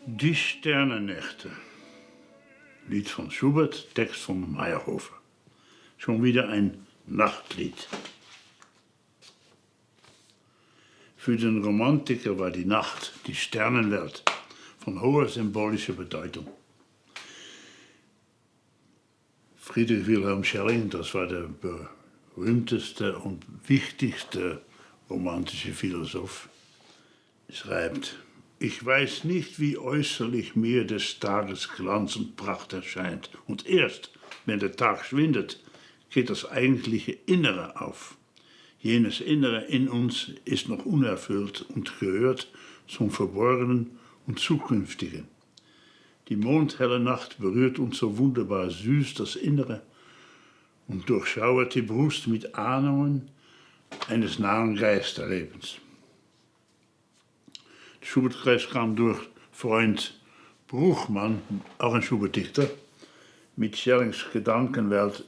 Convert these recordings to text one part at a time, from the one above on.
Die Sternennächte. Lied von Schubert, Text von Mayrhofer. Schon wieder ein Nachtlied. Für den Romantiker war die Nacht, die Sternenwelt, von hoher symbolischer Bedeutung. Friedrich Wilhelm Schelling, das war der berühmteste und wichtigste romantische Philosoph, schreibt: Ich weiß nicht, wie äußerlich mir des Tages Glanz und Pracht erscheint. Und erst, wenn der Tag schwindet, geht das eigentliche Innere auf. Jenes Innere in uns ist noch unerfüllt und gehört zum Verborgenen und Zukünftigen. Die mondhelle Nacht berührt uns so wunderbar süß das Innere und durchschauert die Brust mit Ahnungen eines nahen Geisterlebens. Der Schubertkreis kam durch Freund Bruchmann, auch ein Schubert-Dichter, mit Schellings Gedankenwelt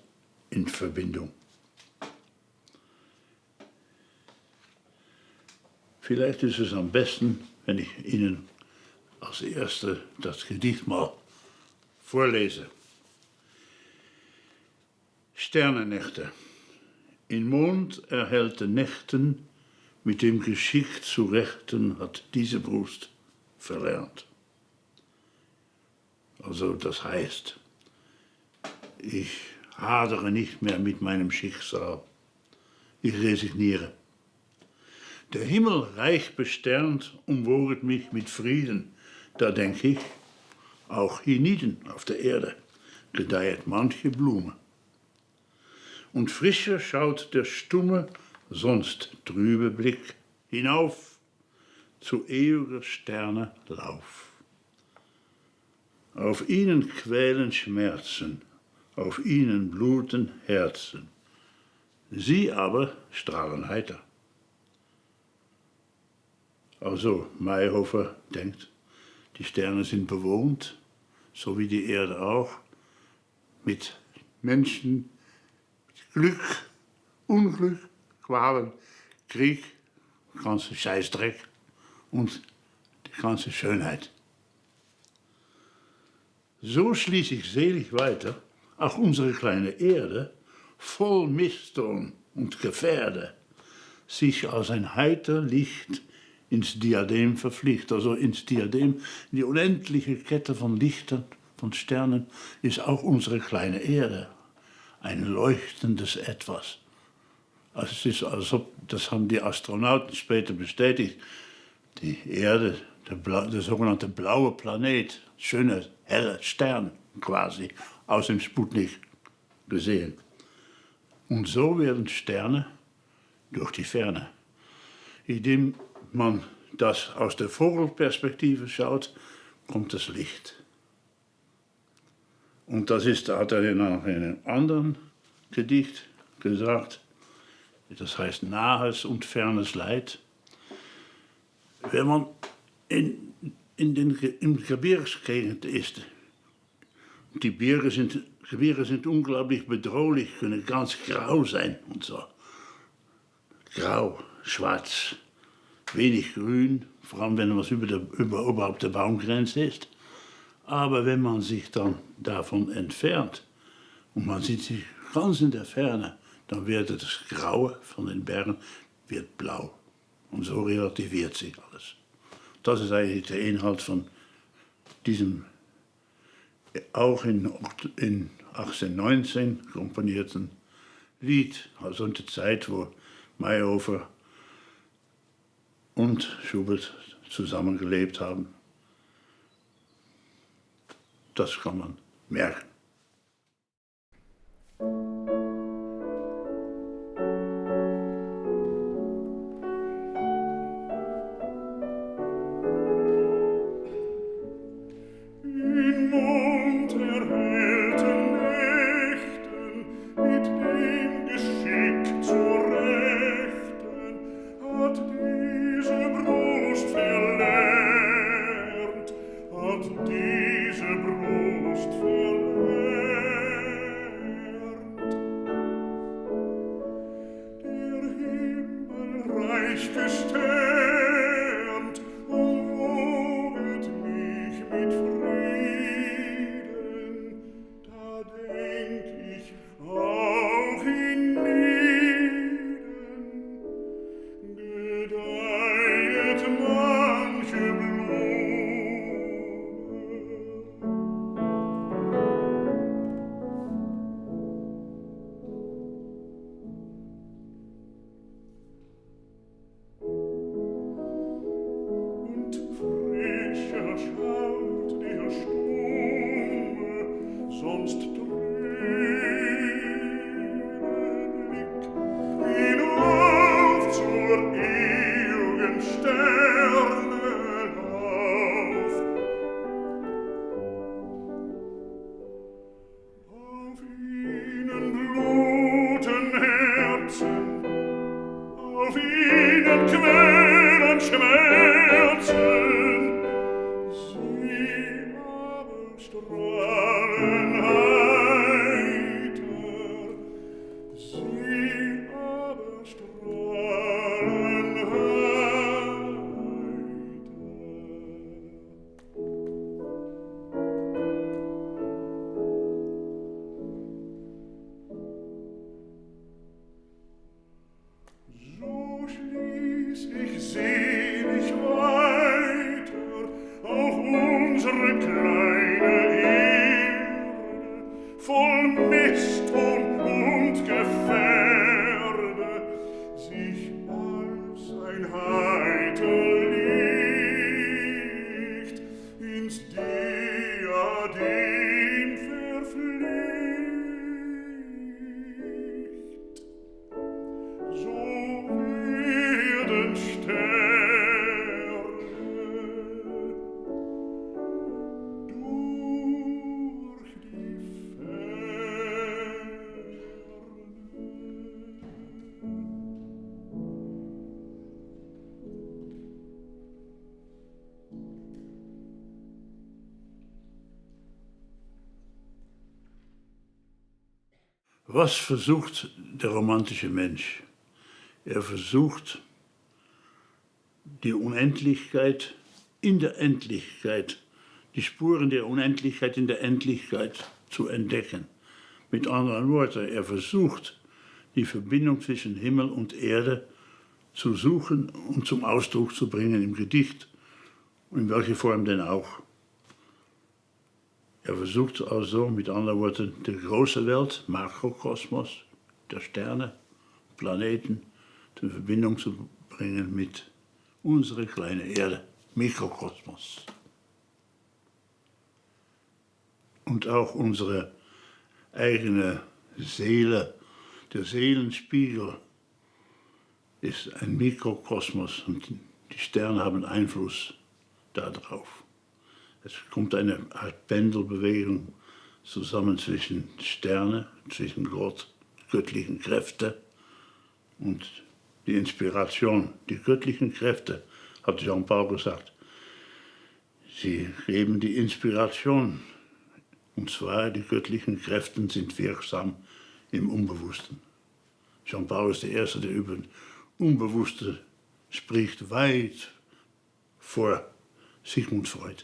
in Verbindung. Vielleicht ist es am besten, wenn ich Ihnen als Erste das Gedicht mal vorlese. Sternennächte. In monderhellten Nächten mit dem Geschick zu rechten hat diese Brust verlernt. Also das heißt, ich hadere nicht mehr mit meinem Schicksal. Ich resigniere. Der Himmel reich besternt umwoget mich mit Frieden. Da denk ich, auch hienieden auf der Erde gedeihet manche Blume. Und frischer schaut der stumme, sonst trübe Blick hinauf zu ewiger Sterne Lauf. Auf ihnen quälen Schmerzen, auf ihnen bluten Herzen. Sie aber strahlen heiter. Also Mayrhofer denkt, die Sterne sind bewohnt, so wie die Erde auch, mit Menschen, mit Glück, Unglück, Qualen, Krieg, ganze Scheißdreck und die ganze Schönheit. So schließe ich selig weiter, auch unsere kleine Erde, voll Misttorn und Gefährde, sich als ein heiter Licht ins Diadem verpflichtet, also ins Diadem, die unendliche Kette von Lichtern, von Sternen, ist auch unsere kleine Erde, ein leuchtendes Etwas. Also es ist, als ob, das haben die Astronauten später bestätigt, die Erde, der sogenannte blaue Planet, schöner, heller Stern quasi, aus dem Sputnik gesehen. Und so werden Sterne durch die Ferne. Indem man das aus der Vogelperspektive schaut, kommt das Licht. Und das ist, hat er in einem anderen Gedicht gesagt, das heißt nahes und fernes Leid. Wenn man in Gebirgsgegend ist, die Gebirge sind unglaublich bedrohlich, können ganz grau sein und so. Grau, schwarz, wenig grün, vor allem wenn was überhaupt der Baumgrenze ist. Aber wenn man sich dann davon entfernt und man sieht sich ganz in der Ferne, dann wird das Graue von den Bergen wird blau. Und so relativiert sich alles. Das ist eigentlich der Inhalt von diesem auch in 1819 komponierten Lied, also in der Zeit, wo Mayrhofer und Schubert zusammengelebt haben. Das kann man merken. In monderhellten Nächten mit dem Geschick zu rechten hat diese Brust verlernt, hat diese Brust verlernt. kleine Erde, voll Miston und Gefährde, sich als ein heiter Licht ins Diadem verfliegt. So werden Sterne durch die Ferne. Was versucht der romantische Mensch? Er versucht, die Unendlichkeit in der Endlichkeit, die Spuren der Unendlichkeit in der Endlichkeit zu entdecken. Mit anderen Worten, er versucht, die Verbindung zwischen Himmel und Erde zu suchen und zum Ausdruck zu bringen im Gedicht, in welcher Form denn auch. Er versucht also, mit anderen Worten, die große Welt, Makrokosmos, der Sterne, Planeten, in Verbindung zu bringen mit unserer kleinen Erde, Mikrokosmos. Und auch unsere eigene Seele, der Seelenspiegel, ist ein Mikrokosmos und die Sterne haben Einfluss darauf. Es kommt eine Art Pendelbewegung zusammen zwischen Sternen, zwischen Gott, göttlichen Kräften und die Inspiration. Die göttlichen Kräfte, hat Jean-Paul gesagt, sie geben die Inspiration. Und zwar, die göttlichen Kräfte sind wirksam im Unbewussten. Jean-Paul ist der Erste, der über Unbewusste spricht, weit vor Sigmund Freud.